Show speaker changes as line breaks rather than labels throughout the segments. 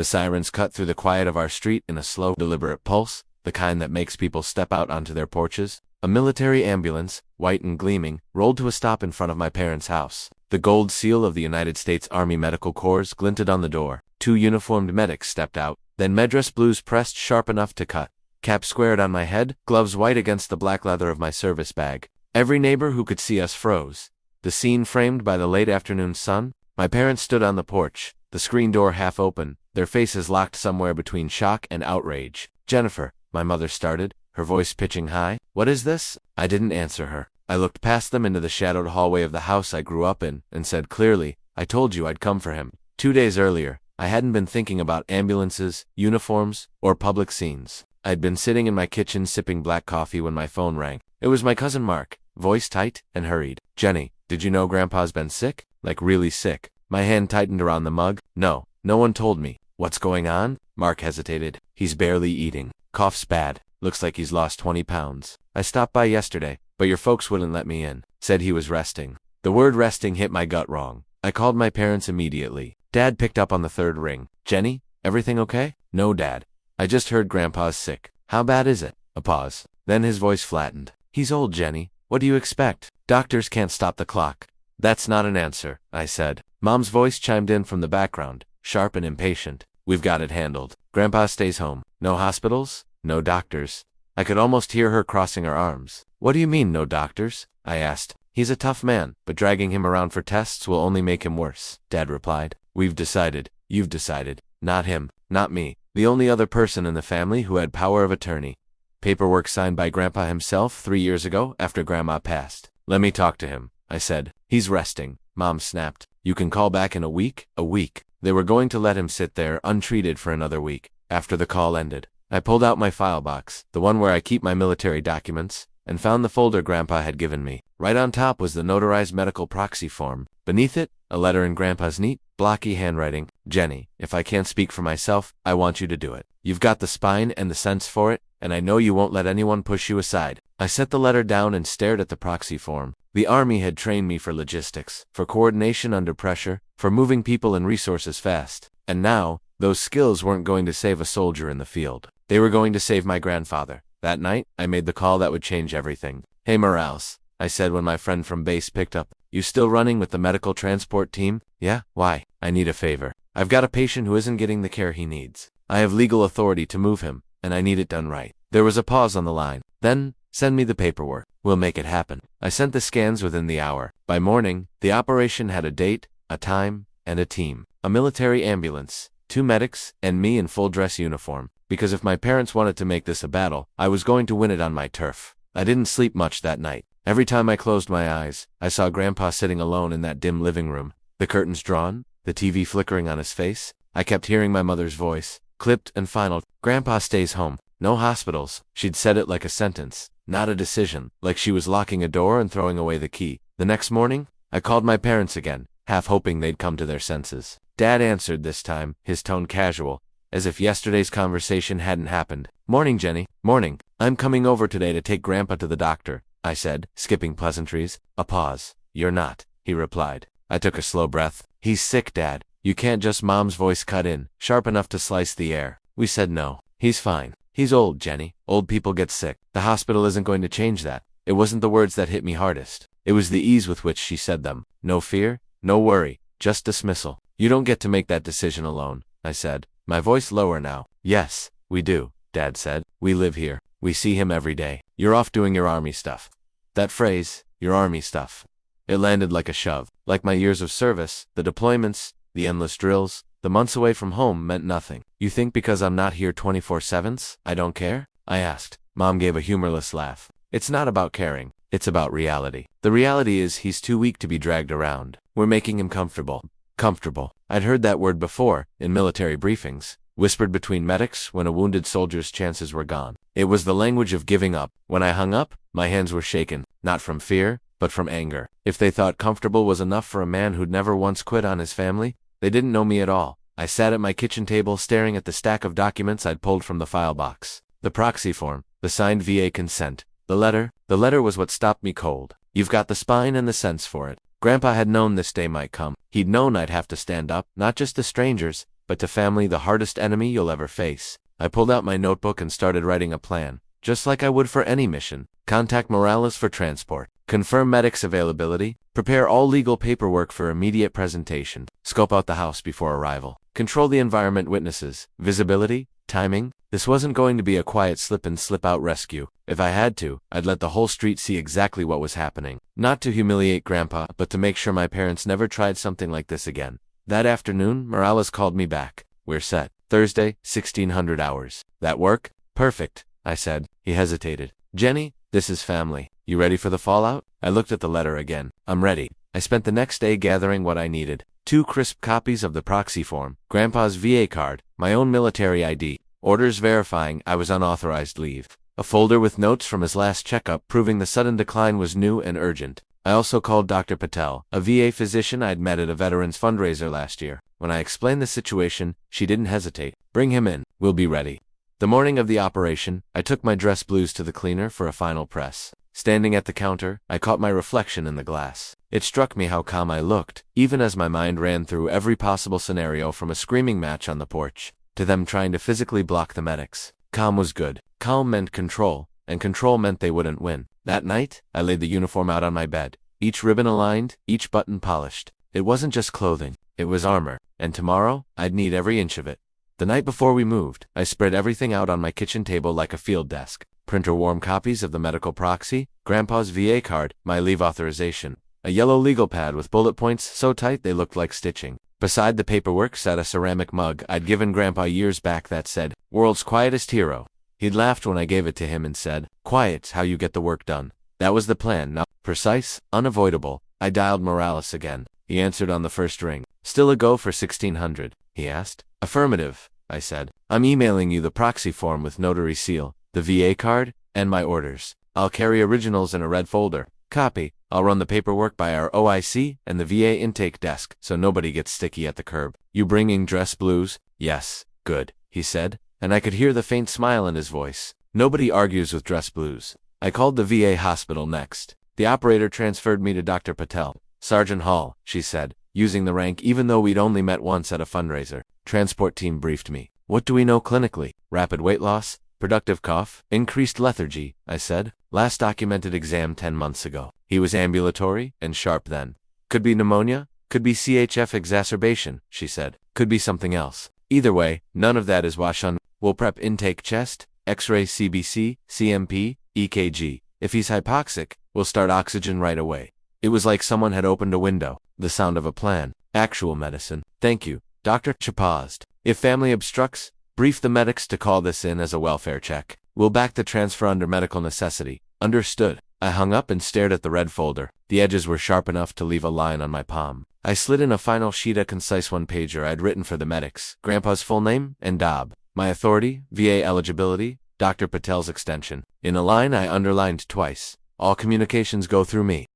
The sirens cut through the quiet of our street in a slow, deliberate pulse, the kind that makes people step out onto their porches. A military ambulance, white and gleaming, rolled to a stop in front of my parents' house. The gold seal of the United States Army Medical Corps glinted on the door. 2 uniformed medics stepped out, then Medress blues pressed sharp enough to cut. Cap squared on my head, gloves white against the black leather of my service bag. Every neighbor who could see us froze. The scene framed by the late afternoon sun. My parents stood on the porch, the screen door half open, their faces locked somewhere between shock and outrage. "Jennifer," my mother started, her voice pitching high. "What is this?" I didn't answer her. I looked past them into the shadowed hallway of the house I grew up in, and said clearly, "I told you I'd come for him." 2 days earlier, I hadn't been thinking about ambulances, uniforms, or public scenes. I'd been sitting in my kitchen sipping black coffee when my phone rang. It was my cousin Mark, voice tight and hurried. "Jenny, did you know Grandpa's been sick? Like really sick?" My hand tightened around the mug. "No one told me." "What's going on?" Mark hesitated. "He's barely eating. Cough's bad. Looks like he's lost 20 pounds. I stopped by yesterday, but your folks wouldn't let me in. Said he was resting." The word resting hit my gut wrong. I called my parents immediately. Dad picked up on the 3rd ring. "Jenny, everything okay?" "No, Dad. I just heard Grandpa's sick." "How bad is it?" A pause. Then his voice flattened. "He's old, Jenny. What do you expect? Doctors can't stop the clock." "That's not an answer," I said. Mom's voice chimed in from the background, sharp and impatient. "We've got it handled. Grandpa stays home. No hospitals? No doctors." I could almost hear her crossing her arms. "What do you mean, no doctors?" I asked. "He's a tough man, but dragging him around for tests will only make him worse," Dad replied. "We've decided. You've decided. Not him. Not me. The only other person in the family who had power of attorney. Paperwork signed by Grandpa himself 3 years ago after Grandma passed." "Let me talk to him," I said. "He's resting." Mom snapped. "You can call back in a week?" A week. They were going to let him sit there untreated for another week. After the call ended, I pulled out my file box, the one where I keep my military documents, and found the folder Grandpa had given me. Right on top was the notarized medical proxy form. Beneath it, a letter in Grandpa's neat, blocky handwriting. "Jenny, if I can't speak for myself, I want you to do it. You've got the spine and the sense for it, and I know you won't let anyone push you aside." I set the letter down and stared at the proxy form. The Army had trained me for logistics, for coordination under pressure, for moving people and resources fast. And now, those skills weren't going to save a soldier in the field. They were going to save my grandfather. That night, I made the call that would change everything. "Hey Morales," I said when my friend from base picked up. "You still running with the medical transport team?" "Yeah, why?" "I need a favor. I've got a patient who isn't getting the care he needs. I have legal authority to move him, and I need it done right." There was a pause on the line. Then, "Send me the paperwork. We'll make it happen." I sent the scans within the hour. By morning, the operation had a date, a time, and a team. A military ambulance, 2 medics, and me in full dress uniform. Because if my parents wanted to make this a battle, I was going to win it on my turf. I didn't sleep much that night. Every time I closed my eyes, I saw Grandpa sitting alone in that dim living room, the curtains drawn, the TV flickering on his face. I kept hearing my mother's voice, clipped and final. "Grandpa stays home. No hospitals." She'd said it like a sentence, not a decision, like she was locking a door and throwing away the key. The next morning, I called my parents again, half hoping they'd come to their senses. Dad answered this time, his tone casual, as if yesterday's conversation hadn't happened. "Morning, Jenny." "Morning. I'm coming over today to take Grandpa to the doctor," I said, skipping pleasantries. A pause. "You're not," he replied. I took a slow breath. "He's sick, Dad. You can't just..." Mom's voice cut in, sharp enough to slice the air. We said no. "He's fine. He's old, Jenny. Old people get sick. The hospital isn't going to change that." It wasn't the words that hit me hardest. It was the ease with which she said them. No fear, no worry, just dismissal. "You don't get to make that decision alone," I said, my voice lower now. "Yes, we do," Dad said. "We live here. We see him every day. You're off doing your Army stuff." That phrase, your Army stuff, it landed like a shove. Like my years of service, the deployments, the endless drills, the months away from home meant nothing. "You think because I'm not here 24/7, I don't care?" I asked. Mom gave a humorless laugh. "It's not about caring. It's about reality. The reality is he's too weak to be dragged around. We're making him comfortable." Comfortable. I'd heard that word before, in military briefings, whispered between medics when a wounded soldier's chances were gone. It was the language of giving up. When I hung up, my hands were shaken, not from fear, but from anger. If they thought comfortable was enough for a man who'd never once quit on his family, they didn't know me at all. I sat at my kitchen table staring at the stack of documents I'd pulled from the file box. The proxy form, the signed VA consent, the letter was what stopped me cold. "You've got the spine and the sense for it." Grandpa had known this day might come. He'd known I'd have to stand up, not just to strangers, but to family the hardest enemy you'll ever face. I pulled out my notebook and started writing a plan, just like I would for any mission. Contact Morales for transport. Confirm medics availability. Prepare all legal paperwork for immediate presentation. Scope out the house before arrival. Control the environment witnesses. Visibility. Timing. This wasn't going to be a quiet slip-in slip-out rescue. If I had to, I'd let the whole street see exactly what was happening. Not to humiliate Grandpa, but to make sure my parents never tried something like this again. That afternoon, Morales called me back. We're set. Thursday, 1600 hours. That work? Perfect, I said. He hesitated. Jenny, this is family. You ready for the fallout? I looked at the letter again. I'm ready. I spent the next day gathering what I needed. 2 crisp copies of the proxy form, Grandpa's VA card, my own military ID, orders verifying I was on authorized leave, a folder with notes from his last checkup proving the sudden decline was new and urgent. I also called Dr. Patel, a VA physician I'd met at a veterans fundraiser last year. When I explained the situation, she didn't hesitate. Bring him in. We'll be ready. The morning of the operation, I took my dress blues to the cleaner for a final press. Standing at the counter, I caught my reflection in the glass. It struck me how calm I looked, even as my mind ran through every possible scenario from a screaming match on the porch to them trying to physically block the medics. Calm was good. Calm meant control, and control meant they wouldn't win. That night, I laid the uniform out on my bed, each ribbon aligned, each button polished. It wasn't just clothing, it was armor, and tomorrow, I'd need every inch of it. The night before we moved, I spread everything out on my kitchen table like a field desk. Printer-warm copies of the medical proxy, Grandpa's VA card, my leave authorization, a yellow legal pad with bullet points so tight they looked like stitching. Beside the paperwork sat a ceramic mug I'd given Grandpa years back that said, "World's Quietest Hero." He'd laughed when I gave it to him and said, "Quiet's how you get the work done." That was the plan, now precise, unavoidable. I dialed Morales again. He answered on the first ring. "Still a go for 1600, he asked. "Affirmative," I said. "I'm emailing you the proxy form with notary seal, the VA card, and my orders. I'll carry originals in a red folder. Copy. I'll run the paperwork by our OIC and the VA intake desk so nobody gets sticky at the curb. You bringing dress blues?" "Yes." "Good," he said, and I could hear the faint smile in his voice. Nobody argues with dress blues. I called the VA hospital next. The operator transferred me to Dr. Patel. "Sergeant Hall," she said, using the rank even though we'd only met once at a fundraiser. Transport team briefed me. "What do we know clinically?" "Rapid weight loss, productive cough, increased lethargy," I said. "Last documented exam 10 months ago. He was ambulatory and sharp then. Could be pneumonia, could be CHF exacerbation," she said. "Could be something else. Either way, none of that is Washun. We'll prep intake chest, X-ray CBC, CMP, EKG. If he's hypoxic, we'll start oxygen right away." It was like someone had opened a window. The sound of a plan. Actual medicine. "Thank you, Dr. Ch paused. "If family obstructs, brief the medics to call this in as a welfare check. We'll back the transfer under medical necessity." "Understood." I hung up and stared at the red folder. The edges were sharp enough to leave a line on my palm. I slid in a final sheet, a concise one-pager I'd written for the medics. Grandpa's full name and DOB. My authority, VA eligibility, Dr. Patel's extension. In a line I underlined twice. "All communications go through me."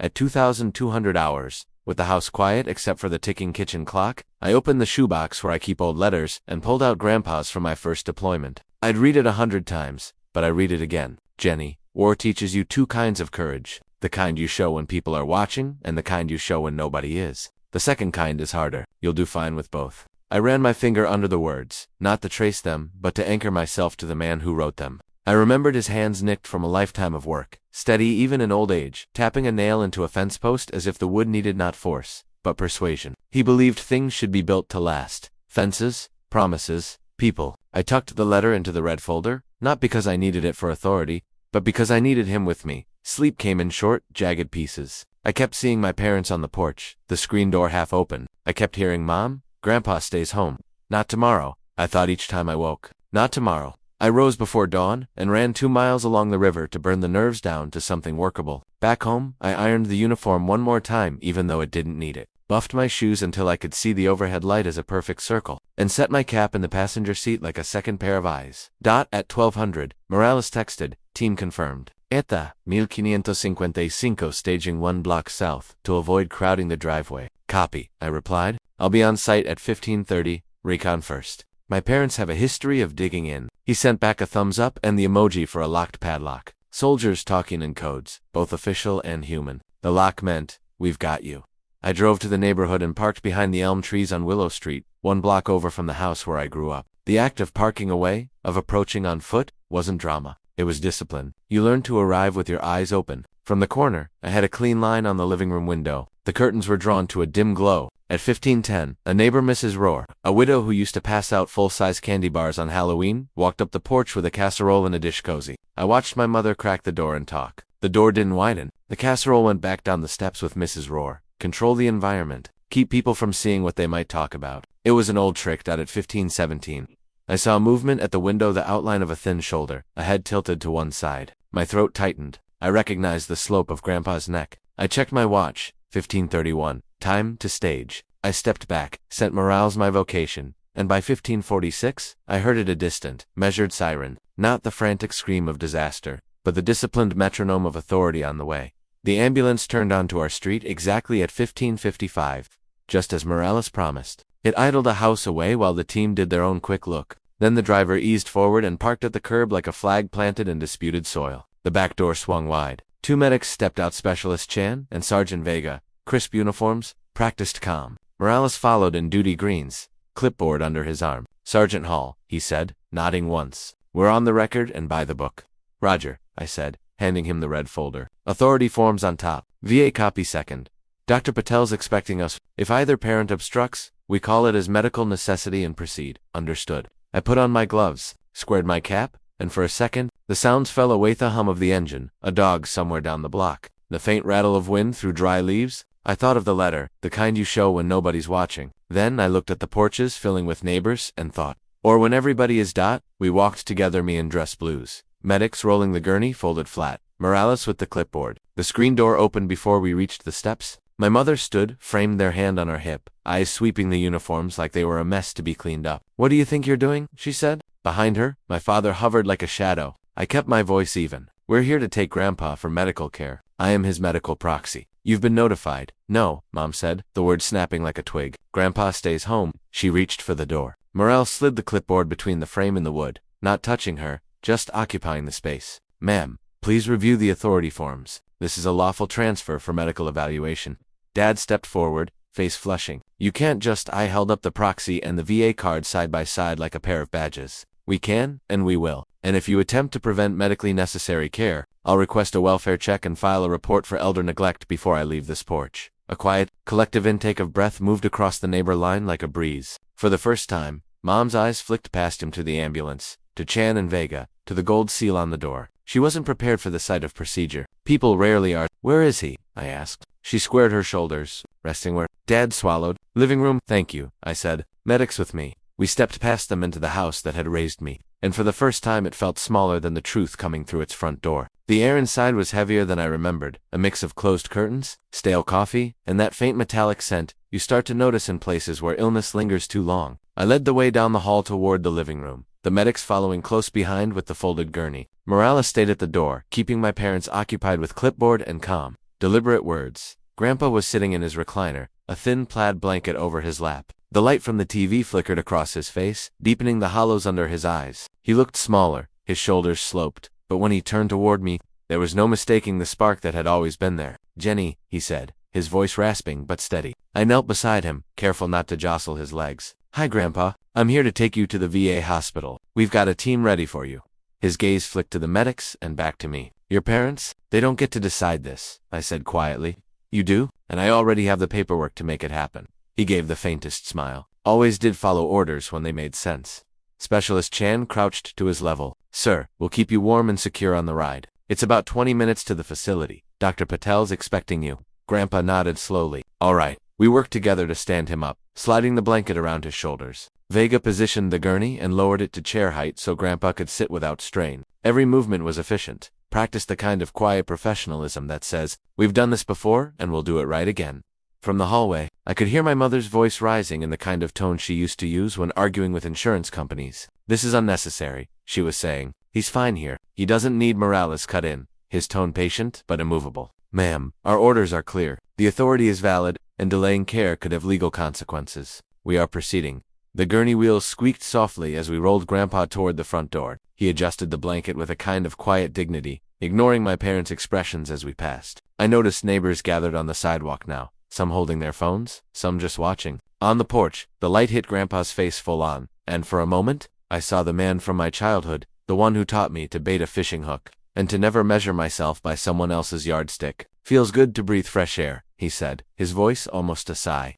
At 2200 hours, with the house quiet except for the ticking kitchen clock, I opened the shoebox where I keep old letters and pulled out Grandpa's from my first deployment. I'd read it 100 times, but I read it again. "Jenny, war teaches you 2 kinds of courage. The kind you show when people are watching, and the kind you show when nobody is. The second kind is harder. You'll do fine with both." I ran my finger under the words, not to trace them, but to anchor myself to the man who wrote them. I remembered his hands nicked from a lifetime of work, steady even in old age, tapping a nail into a fence post as if the wood needed not force, but persuasion. He believed things should be built to last. Fences, promises, people. I tucked the letter into the red folder, not because I needed it for authority, but because I needed him with me. Sleep came in short, jagged pieces. I kept seeing my parents on the porch, the screen door half open. I kept hearing, "Mom, Grandpa stays home." "Not tomorrow," I thought each time I woke. "Not tomorrow." I rose before dawn and ran 2 miles along the river to burn the nerves down to something workable. Back home, I ironed the uniform one more time even though it didn't need it. Buffed my shoes until I could see the overhead light as a perfect circle, and set my cap in the passenger seat like a second pair of eyes. At 1200, Morales texted, "Team confirmed. ETA, 1555 staging 1 block south, to avoid crowding the driveway." "Copy," I replied. "I'll be on site at 1530, recon first." My parents have a history of digging in. He sent back a thumbs up and the emoji for a locked padlock. Soldiers talking in codes, both official and human. The lock meant, "We've got you." I drove to the neighborhood and parked behind the elm trees on Willow Street, 1 block over from the house where I grew up. The act of parking away, of approaching on foot, wasn't drama. It was discipline. You learned to arrive with your eyes open. From the corner, I had a clean line on the living room window. The curtains were drawn to a dim glow. At 15:10, a neighbor, Mrs. Rohr, a widow who used to pass out full-size candy bars on Halloween, walked up the porch with a casserole and a dish cozy. I watched my mother crack the door and talk. The door didn't widen. The casserole went back down the steps with Mrs. Rohr. Control the environment. Keep people from seeing what they might talk about. It was an old trick. At 15:17, I saw movement at the window, the outline of a thin shoulder, a head tilted to one side. My throat tightened. I recognized the slope of Grandpa's neck. I checked my watch. 15:31. Time to stage. I stepped back, sent Morales my vocation, and by 15:46, I heard it, a distant, measured siren, not the frantic scream of disaster, but the disciplined metronome of authority on the way. The ambulance turned onto our street exactly at 15:55, just as Morales promised. It idled a house away while the team did their own quick look. Then the driver eased forward and parked at the curb like a flag planted in disputed soil. The back door swung wide. 2 medics stepped out, Specialist Chan and Sergeant Vega, crisp uniforms, practiced calm. Morales followed in duty greens, clipboard under his arm. Sergeant Hall, he said, nodding once. We're on the record and by the book. Roger, I said, handing him the red folder. Authority forms on top. VA copy second. Dr. Patel's expecting us. If either parent obstructs, we call it as medical necessity and proceed. Understood. I put on my gloves, squared my cap, and for a second, the sounds fell away. The hum of the engine, a dog somewhere down the block, the faint rattle of wind through dry leaves. I thought of the letter, the kind you show when nobody's watching. Then I looked at the porches filling with neighbors and thought, or when everybody is dot, we walked together, me in dress blues. Medics rolling the gurney folded flat. Morales with the clipboard. The screen door opened before we reached the steps. My mother stood, framed, their hand on her hip, eyes sweeping the uniforms like they were a mess to be cleaned up. What do you think you're doing? She said. Behind her, my father hovered like a shadow. I kept my voice even. We're here to take Grandpa for medical care. I am his medical proxy. You've been notified. No, Mom said, the word snapping like a twig. Grandpa stays home. She reached for the door. Morel slid the clipboard between the frame and the wood, not touching her, just occupying the space. Ma'am, please review the authority forms. This is a lawful transfer for medical evaluation. Dad stepped forward, face flushing. You can't just. I held up the proxy and the VA card side by side like a pair of badges. We can, and we will. And if you attempt to prevent medically necessary care, I'll request a welfare check and file a report for elder neglect before I leave this porch. A quiet, collective intake of breath moved across the neighbor line like a breeze. For the first time, Mom's eyes flicked past him to the ambulance, to Chan and Vega, to the gold seal on the door. She wasn't prepared for the sight of procedure. People rarely are. Where is he? I asked. She squared her shoulders, resting where Dad swallowed. Living room. Thank you, I said. Medics with me. We stepped past them into the house that had raised me, and for the first time it felt smaller than the truth coming through its front door. The air inside was heavier than I remembered, a mix of closed curtains, stale coffee, and that faint metallic scent you start to notice in places where illness lingers too long. I led the way down the hall toward the living room, the medics following close behind with the folded gurney. Morales stayed at the door, keeping my parents occupied with clipboard and calm, deliberate words. Grandpa was sitting in his recliner, a thin plaid blanket over his lap. The light from the TV flickered across his face, deepening the hollows under his eyes. He looked smaller, his shoulders sloped, but when he turned toward me, there was no mistaking the spark that had always been there. Jenny, he said, his voice rasping but steady. I knelt beside him, careful not to jostle his legs. Hi, Grandpa. I'm here to take you to the VA hospital. We've got a team ready for you. His gaze flicked to the medics and back to me. Your parents? They don't get to decide this, I said quietly. You do? And I already have the paperwork to make it happen. He gave the faintest smile. Always did follow orders when they made sense. Specialist Chan crouched to his level. Sir, we'll keep you warm and secure on the ride. It's about 20 minutes to the facility. Dr. Patel's expecting you. Grandpa nodded slowly. All right. We worked together to stand him up, sliding the blanket around his shoulders. Vega positioned the gurney and lowered it to chair height so Grandpa could sit without strain. Every movement was efficient. Practiced the kind of quiet professionalism that says, we've done this before and we'll do it right again. From the hallway, I could hear my mother's voice rising in the kind of tone she used to use when arguing with insurance companies. This is unnecessary, she was saying. He's fine here. He doesn't need Morales cut in. His tone patient, but immovable. Ma'am, our orders are clear. The authority is valid, and delaying care could have legal consequences. We are proceeding. The gurney wheels squeaked softly as we rolled Grandpa toward the front door. He adjusted the blanket with a kind of quiet dignity, ignoring my parents' expressions as we passed. I noticed neighbors gathered on the sidewalk now. some holding their phones, some just watching. On the porch, the light hit Grandpa's face full on, and for a moment, I saw the man from my childhood, the one who taught me to bait a fishing hook, and to never measure myself by someone else's yardstick. "Feels good to breathe fresh air," he said, his voice almost a sigh.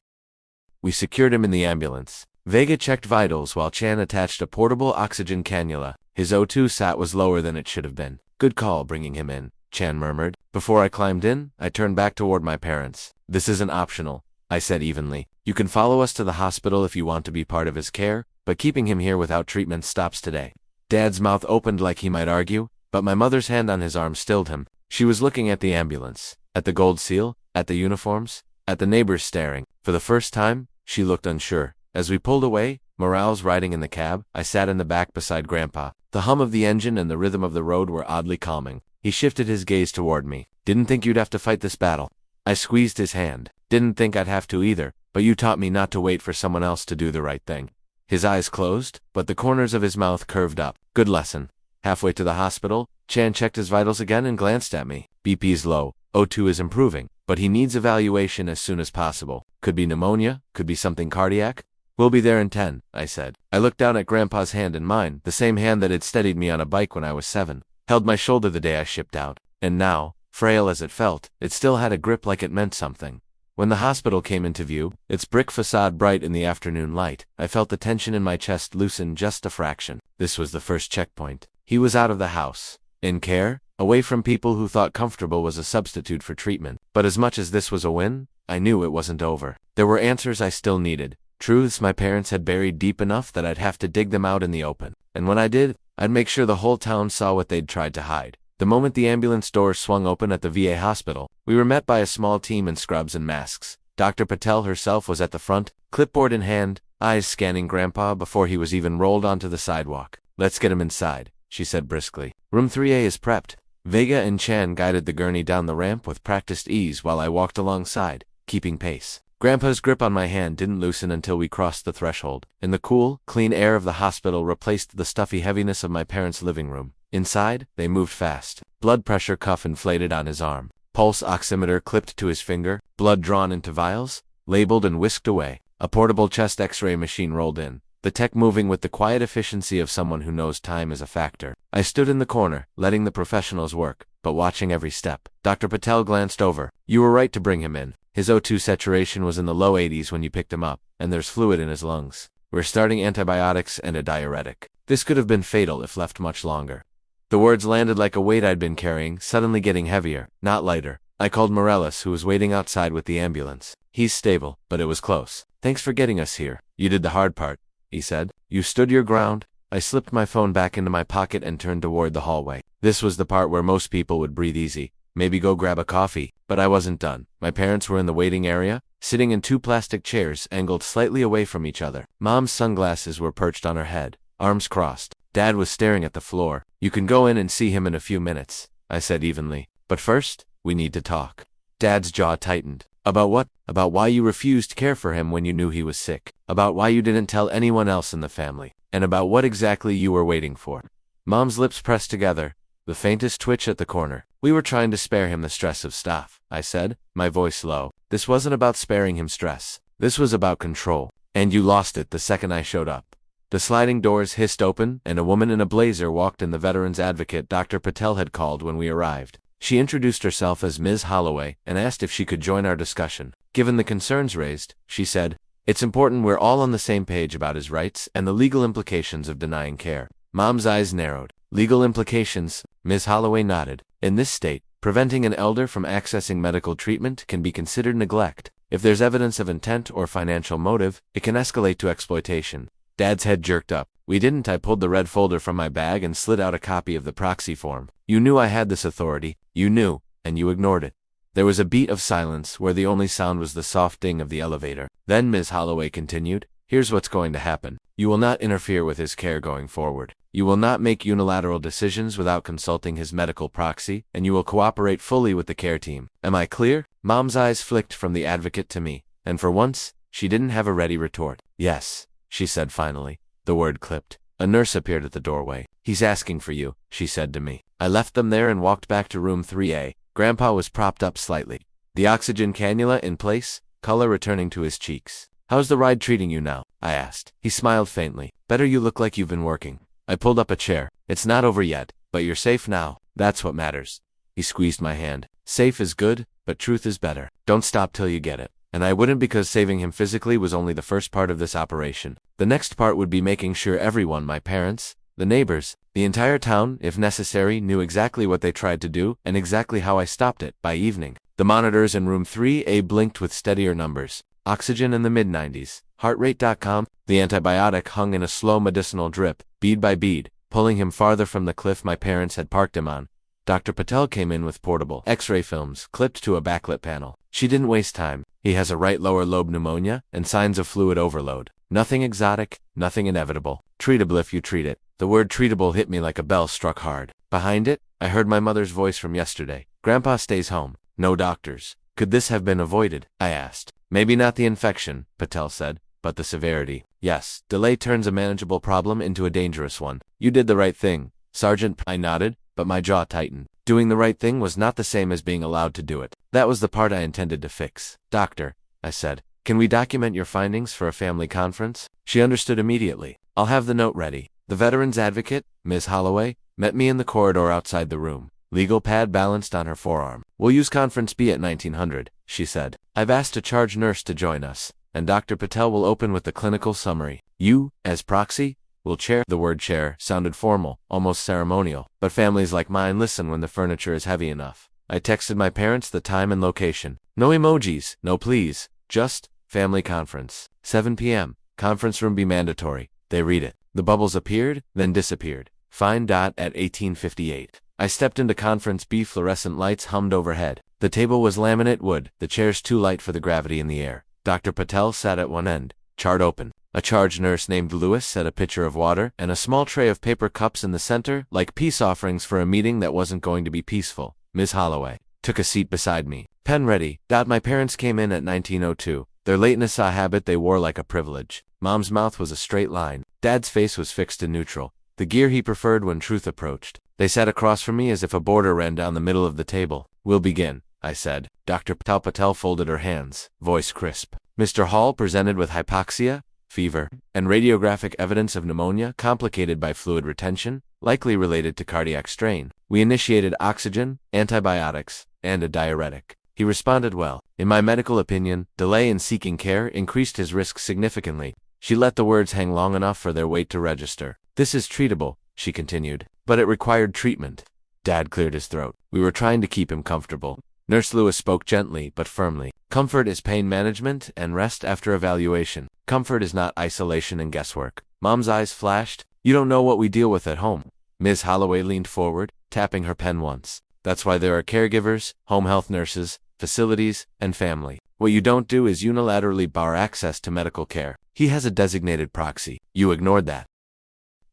We secured him in the ambulance. Vega checked vitals while Chan attached a portable oxygen cannula. His O2 sat was lower than it should have been. "Good call bringing him in," Chan murmured. Before I climbed in, I turned back toward my parents. "This isn't optional," I said evenly. "You can follow us to the hospital if you want to be part of his care, but keeping him here without treatment stops today." Dad's mouth opened like he might argue, but my mother's hand on his arm stilled him. She was looking at the ambulance, at the gold seal, at the uniforms, at the neighbors staring. For the first time, she looked unsure. As we pulled away, Morales riding in the cab, I sat in the back beside Grandpa. The hum of the engine and the rhythm of the road were oddly calming. He shifted his gaze toward me. "Didn't think you'd have to fight this battle." I squeezed his hand. "Didn't think I'd have to either, but you taught me not to wait for someone else to do the right thing." His eyes closed, but the corners of his mouth curved up. "Good lesson." Halfway to the hospital, Chan checked his vitals again and glanced at me. "BP's low. O2 is improving, but he needs evaluation as soon as possible. Could be pneumonia, could be something cardiac." "We'll be there in 10, I said. I looked down at Grandpa's hand in mine, the same hand that had steadied me on a bike when I was 7. Held my shoulder the day I shipped out. And now, frail as it felt, it still had a grip like it meant something. When the hospital came into view, its brick facade bright in the afternoon light, I felt the tension in my chest loosen just a fraction. This was the first checkpoint. He was out of the house. In care, away from people who thought comfortable was a substitute for treatment. But as much as this was a win, I knew it wasn't over. There were answers I still needed. Truths my parents had buried deep enough that I'd have to dig them out in the open. And when I did, I'd make sure the whole town saw what they'd tried to hide. The moment the ambulance doors swung open at the VA hospital, we were met by a small team in scrubs and masks. Dr. Patel herself was at the front, clipboard in hand, eyes scanning Grandpa before he was even rolled onto the sidewalk. "Let's get him inside," she said briskly. "Room 3A is prepped." Vega and Chan guided the gurney down the ramp with practiced ease while I walked alongside, keeping pace. Grandpa's grip on my hand didn't loosen until we crossed the threshold, and the cool, clean air of the hospital replaced the stuffy heaviness of my parents' living room. Inside, they moved fast. Blood pressure cuff inflated on his arm. Pulse oximeter clipped to his finger. Blood drawn into vials, labeled and whisked away. A portable chest x-ray machine rolled in, the tech moving with the quiet efficiency of someone who knows time is a factor. I stood in the corner, letting the professionals work, but watching every step. Dr. Patel glanced over. "You were right to bring him in. His O2 saturation was in the low 80s when you picked him up, and there's fluid in his lungs. We're starting antibiotics and a diuretic. This could have been fatal if left much longer." The words landed like a weight I'd been carrying, suddenly getting heavier, not lighter. I called Morales, who was waiting outside with the ambulance. "He's stable, but it was close. Thanks for getting us here. You did the hard part," he said. "You stood your ground." I slipped my phone back into my pocket and turned toward the hallway. This was the part where most people would breathe easy, maybe go grab a coffee, but I wasn't done. My parents were in the waiting area, sitting in 2 plastic chairs angled slightly away from each other. Mom's sunglasses were perched on her head, arms crossed. Dad was staring at the floor. "You can go in and see him in a few minutes," I said evenly. "But first, we need to talk." Dad's jaw tightened. "About what?" "About why you refused to care for him when you knew he was sick. About why you didn't tell anyone else in the family. And about what exactly you were waiting for." Mom's lips pressed together, the faintest twitch at the corner. "We were trying to spare him the stress of stuff," I said, my voice low. "This wasn't about sparing him stress. This was about control. And you lost it the second I showed up." The sliding doors hissed open, and a woman in a blazer walked in. The veterans advocate Dr. Patel had called when we arrived. She introduced herself as Ms. Holloway and asked if she could join our discussion. Given the concerns raised, she said, "It's important we're all on the same page about his rights and the legal implications of denying care." Mom's eyes narrowed. "Legal implications?" Ms. Holloway nodded. "In this state, preventing an elder from accessing medical treatment can be considered neglect. If there's evidence of intent or financial motive, it can escalate to exploitation." Dad's head jerked up. "We didn't." I pulled the red folder from my bag and slid out a copy of the proxy form. "You knew I had this authority. You knew, and you ignored it." There was a beat of silence where the only sound was the soft ding of the elevator. Then Ms. Holloway continued, "Here's what's going to happen. You will not interfere with his care going forward. You will not make unilateral decisions without consulting his medical proxy, and you will cooperate fully with the care team. Am I clear?" Mom's eyes flicked from the advocate to me, and for once, she didn't have a ready retort. "Yes," she said finally. The word clipped. A nurse appeared at the doorway. "He's asking for you," she said to me. I left them there and walked back to room 3A. Grandpa was propped up slightly, the oxygen cannula in place, color returning to his cheeks. How's the ride treating you now? I asked. He smiled faintly. Better. You look like you've been working. I pulled up a chair. It's not over yet, but you're safe now. That's what matters. He squeezed my hand. Safe is good, but truth is better. Don't stop till you get it. And I wouldn't, because saving him physically was only the first part of this operation. The next part would be making sure everyone, my parents, the neighbors, the entire town, if necessary, knew exactly what they tried to do and exactly how I stopped it. By evening, the monitors in room 3A blinked with steadier numbers. Oxygen in the mid-90s. Heartrate.com. The antibiotic hung in a slow medicinal drip, bead by bead, pulling him farther from the cliff my parents had parked him on. Dr. Patel came in with portable X-ray films clipped to a backlit panel. She didn't waste time. He has a right lower lobe pneumonia and signs of fluid overload. Nothing exotic, nothing inevitable. Treatable if you treat it. The word treatable hit me like a bell struck hard. Behind it, I heard my mother's voice from yesterday. Grandpa stays home. No doctors. Could this have been avoided? I asked. Maybe not the infection, Patel said, but the severity. Yes, delay turns a manageable problem into a dangerous one. You did the right thing, Sergeant. I nodded, but my jaw tightened. Doing the right thing was not the same as being allowed to do it. That was the part I intended to fix. Doctor, I said, can we document your findings for a family conference? She understood immediately. I'll have the note ready. The veteran's advocate, Ms. Holloway, met me in the corridor outside the room. Legal pad balanced on her forearm. We'll use conference B at 1900, she said. I've asked a charge nurse to join us, and Dr. Patel will open with the clinical summary. You, as proxy, will chair. The word chair sounded formal, almost ceremonial, but families like mine listen when the furniture is heavy enough. I texted my parents the time and location. No emojis, no please, just family conference. 7 p.m. Conference room be mandatory. They read it. The bubbles appeared, then disappeared. Fine. At 1858. I stepped into conference B. Fluorescent lights hummed overhead. The table was laminate wood, the chairs too light for the gravity in the air. Dr. Patel sat at one end, chart open. A charge nurse named Lewis set a pitcher of water and a small tray of paper cups in the center, like peace offerings for a meeting that wasn't going to be peaceful. Ms. Holloway took a seat beside me. Pen ready. My parents came in at 1902. Their lateness a habit they wore like a privilege. Mom's mouth was a straight line. Dad's face was fixed and neutral, the gear he preferred when truth approached. They sat across from me as if a border ran down the middle of the table. We'll begin, I said. Dr. Patel folded her hands, voice crisp. Mr. Hall presented with hypoxia, fever, and radiographic evidence of pneumonia complicated by fluid retention, likely related to cardiac strain. We initiated oxygen, antibiotics, and a diuretic. He responded well. In my medical opinion, delay in seeking care increased his risk significantly. She let the words hang long enough for their weight to register. This is treatable, she continued, but it required treatment. Dad cleared his throat. We were trying to keep him comfortable. Nurse Lewis spoke gently but firmly. Comfort is pain management and rest after evaluation. Comfort is not isolation and guesswork. Mom's eyes flashed. You don't know what we deal with at home. Ms. Holloway leaned forward, tapping her pen once. That's why there are caregivers, home health nurses, facilities, and family. What you don't do is unilaterally bar access to medical care. He has a designated proxy. You ignored that.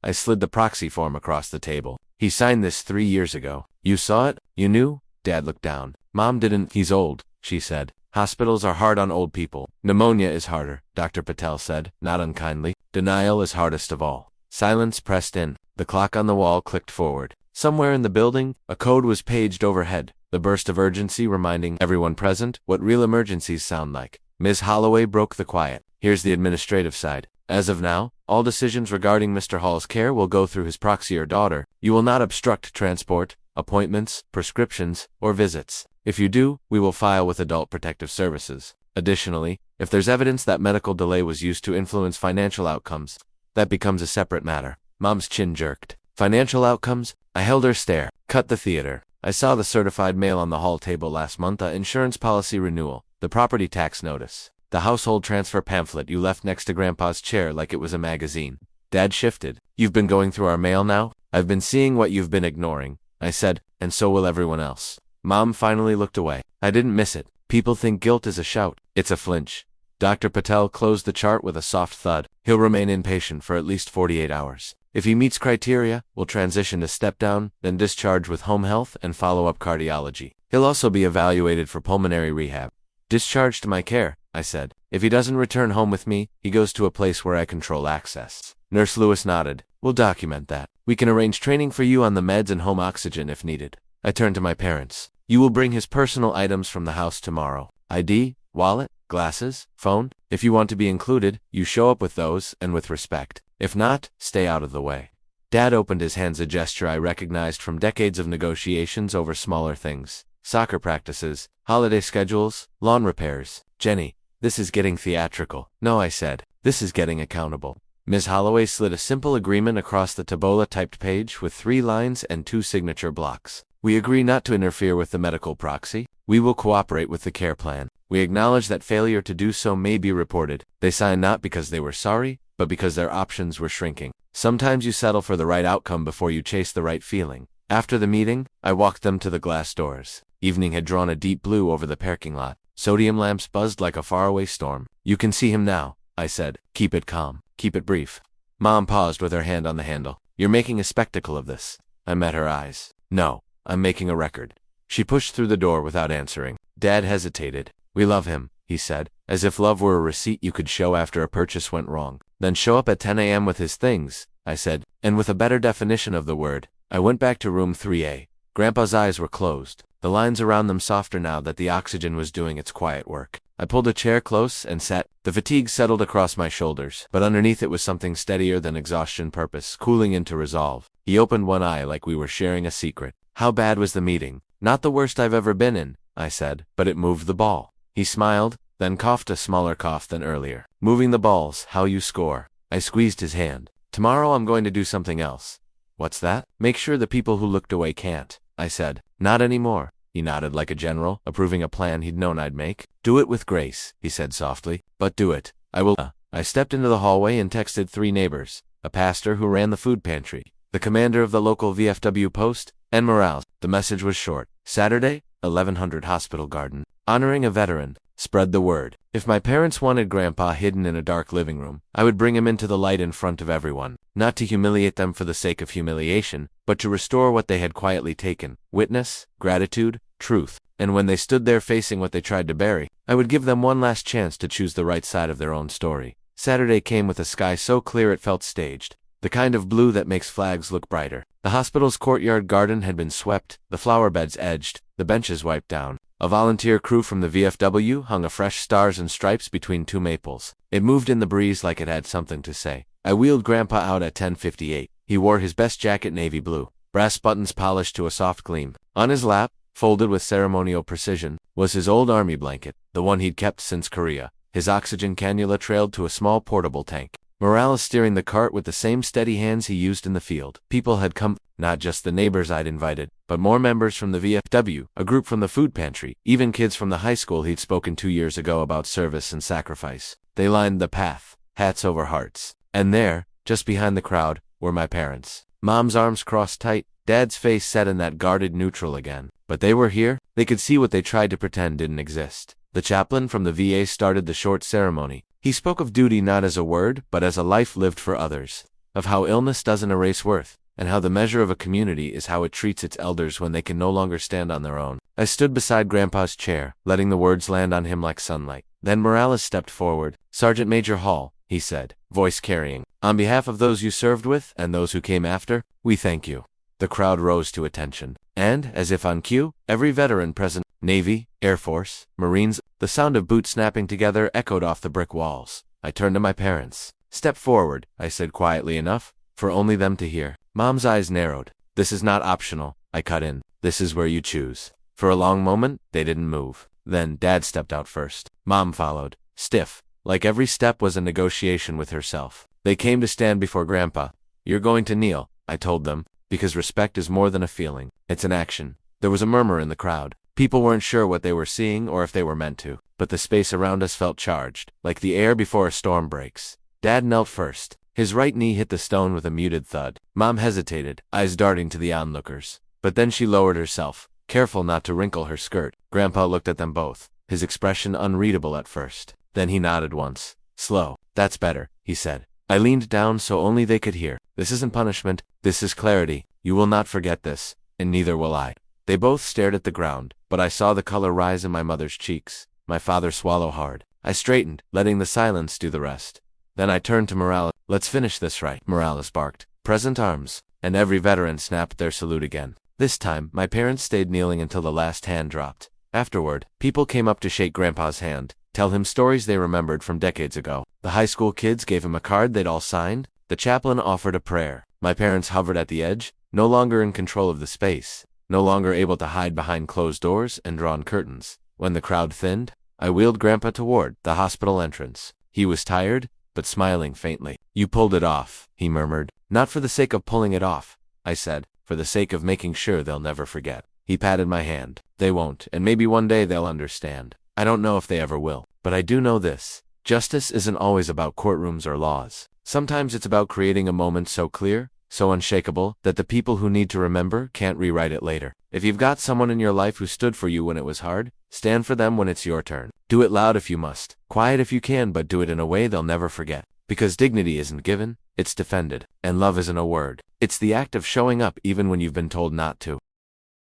I slid the proxy form across the table. He signed this 3 years ago. You saw it? You knew? Dad looked down. Mom didn't. He's old, she said. Hospitals are hard on old people. Pneumonia is harder, Dr. Patel said, not unkindly. Denial is hardest of all. Silence pressed in. The clock on the wall clicked forward. Somewhere in the building, a code was paged overhead, the burst of urgency reminding everyone present what real emergencies sound like. Ms. Holloway broke the quiet. Here's the administrative side. As of now, all decisions regarding Mr. Hall's care will go through his proxy or daughter. You will not obstruct transport, appointments, prescriptions, or visits. If you do, we will file with Adult Protective Services. Additionally, if there's evidence that medical delay was used to influence financial outcomes, that becomes a separate matter. Mom's chin jerked. Financial outcomes? I held her stare. Cut the theater. I saw the certified mail on the hall table last month, the insurance policy renewal, the property tax notice, the household transfer pamphlet you left next to Grandpa's chair like it was a magazine. Dad shifted. You've been going through our mail now? I've been seeing what you've been ignoring, I said, and so will everyone else. Mom finally looked away. I didn't miss it. People think guilt is a shout. It's a flinch. Dr. Patel closed the chart with a soft thud. He'll remain inpatient for at least 48 hours. If he meets criteria, we'll transition to step-down, then discharge with home health and follow-up cardiology. He'll also be evaluated for pulmonary rehab. Discharged to my care, I said. If he doesn't return home with me, he goes to a place where I control access. Nurse Lewis nodded. We'll document that. We can arrange training for you on the meds and home oxygen if needed. I turned to my parents. You will bring his personal items from the house tomorrow. ID, Wallet, glasses, phone? If you want to be included, you show up with those, and with respect. If not, stay out of the way. Dad opened his hands, a gesture I recognized from decades of negotiations over smaller things. Soccer practices, holiday schedules, lawn repairs. Jenny, this is getting theatrical. No, I said. This is getting accountable. Ms. Holloway slid a simple agreement across the Taboola-typed page with 3 lines and 2 signature blocks. We agree not to interfere with the medical proxy. We will cooperate with the care plan. We acknowledge that failure to do so may be reported. They signed not because they were sorry, but because their options were shrinking. Sometimes you settle for the right outcome before you chase the right feeling. After the meeting, I walked them to the glass doors. Evening had drawn a deep blue over the parking lot. Sodium lamps buzzed like a faraway storm. You can see him now, I said. Keep it calm. Keep it brief. Mom paused with her hand on the handle. You're making a spectacle of this. I met her eyes. No, I'm making a record. She pushed through the door without answering. Dad hesitated. We love him, he said, as if love were a receipt you could show after a purchase went wrong. Then show up at 10 a.m. with his things, I said, and with a better definition of the word. I went back to room 3A. Grandpa's eyes were closed, the lines around them softer now that the oxygen was doing its quiet work. I pulled a chair close and sat. The fatigue settled across my shoulders, but underneath it was something steadier than exhaustion, purpose, cooling into resolve. He opened one eye like we were sharing a secret. How bad was the meeting? Not the worst I've ever been in, I said, but it moved the ball. He smiled, then coughed a smaller cough than earlier. Moving the ball's how you score. I squeezed his hand. Tomorrow I'm going to do something else. What's that? Make sure the people who looked away can't, I said. Not anymore. He nodded like a general, approving a plan he'd known I'd make. Do it with grace, he said softly, but do it. I will. I stepped into the hallway and texted 3 neighbors, a pastor who ran the food pantry, the commander of the local VFW post, and Morales. The message was short. Saturday, 1100 Hospital Garden. Honoring a veteran. Spread the word. If my parents wanted Grandpa hidden in a dark living room, I would bring him into the light in front of everyone, not to humiliate them for the sake of humiliation, but to restore what they had quietly taken: witness, gratitude, truth. And when they stood there facing what they tried to bury, I would give them one last chance to choose the right side of their own story. Saturday came with a sky so clear it felt staged, the kind of blue that makes flags look brighter. The hospital's courtyard garden had been swept, the flower beds edged, the benches wiped down. A volunteer crew from the VFW hung a fresh stars and stripes between 2 maples. It moved in the breeze like it had something to say. I wheeled Grandpa out at 10:58. He wore his best jacket, navy blue, brass buttons polished to a soft gleam. On his lap, folded with ceremonial precision, was his old army blanket, the one he'd kept since Korea. His oxygen cannula trailed to a small portable tank. Morales steering the cart with the same steady hands he used in the field. People had come, not just the neighbors I'd invited, but more members from the VFW, a group from the food pantry, even kids from the high school he'd spoken 2 years ago about service and sacrifice. They lined the path, hats over hearts. And there, just behind the crowd, were my parents. Mom's arms crossed tight, Dad's face set in that guarded neutral again. But they were here. They could see what they tried to pretend didn't exist. The chaplain from the VA started the short ceremony. He spoke of duty not as a word, but as a life lived for others, of how illness doesn't erase worth, and how the measure of a community is how it treats its elders when they can no longer stand on their own. I stood beside Grandpa's chair, letting the words land on him like sunlight. Then Morales stepped forward. Sergeant Major Hall, he said, voice carrying, on behalf of those you served with and those who came after, we thank you. The crowd rose to attention. And, as if on cue, every veteran present, Navy, Air Force, Marines, the sound of boots snapping together echoed off the brick walls. I turned to my parents. Step forward, I said quietly enough, for only them to hear. Mom's eyes narrowed. This is not optional, I cut in. This is where you choose. For a long moment, they didn't move. Then, Dad stepped out first. Mom followed, stiff, like every step was a negotiation with herself. They came to stand before Grandpa. You're going to kneel, I told them, because respect is more than a feeling. It's an action. There was a murmur in the crowd. People weren't sure what they were seeing or if they were meant to, but the space around us felt charged, like the air before a storm breaks. Dad knelt first. His right knee hit the stone with a muted thud. Mom hesitated, eyes darting to the onlookers. But then she lowered herself, careful not to wrinkle her skirt. Grandpa looked at them both, his expression unreadable at first. Then he nodded once. Slow. That's better, he said. I leaned down so only they could hear. This isn't punishment. This is clarity. You will not forget this, and neither will I. They both stared at the ground, but I saw the color rise in my mother's cheeks. My father swallow hard. I straightened, letting the silence do the rest. Then I turned to Morales. Let's finish this right, Morales barked. Present arms. And every veteran snapped their salute again. This time, my parents stayed kneeling until the last hand dropped. Afterward, people came up to shake Grandpa's hand. tell him stories they remembered from decades ago. The high school kids gave him a card they'd all signed. The chaplain offered a prayer. My parents hovered at the edge, no longer in control of the space, no longer able to hide behind closed doors and drawn curtains. When the crowd thinned, I wheeled Grandpa toward the hospital entrance. He was tired, but smiling faintly. "You pulled it off," he murmured. "Not for the sake of pulling it off," I said, "for the sake of making sure they'll never forget." He patted my hand. "They won't, and maybe one day they'll understand. I don't know if they ever will. But I do know this. Justice isn't always about courtrooms or laws. Sometimes it's about creating a moment so clear, so unshakable, that the people who need to remember can't rewrite it later. If you've got someone in your life who stood for you when it was hard, stand for them when it's your turn. Do it loud if you must, quiet if you can, but do it in a way they'll never forget. Because dignity isn't given, it's defended. And love isn't a word. It's the act of showing up even when you've been told not to.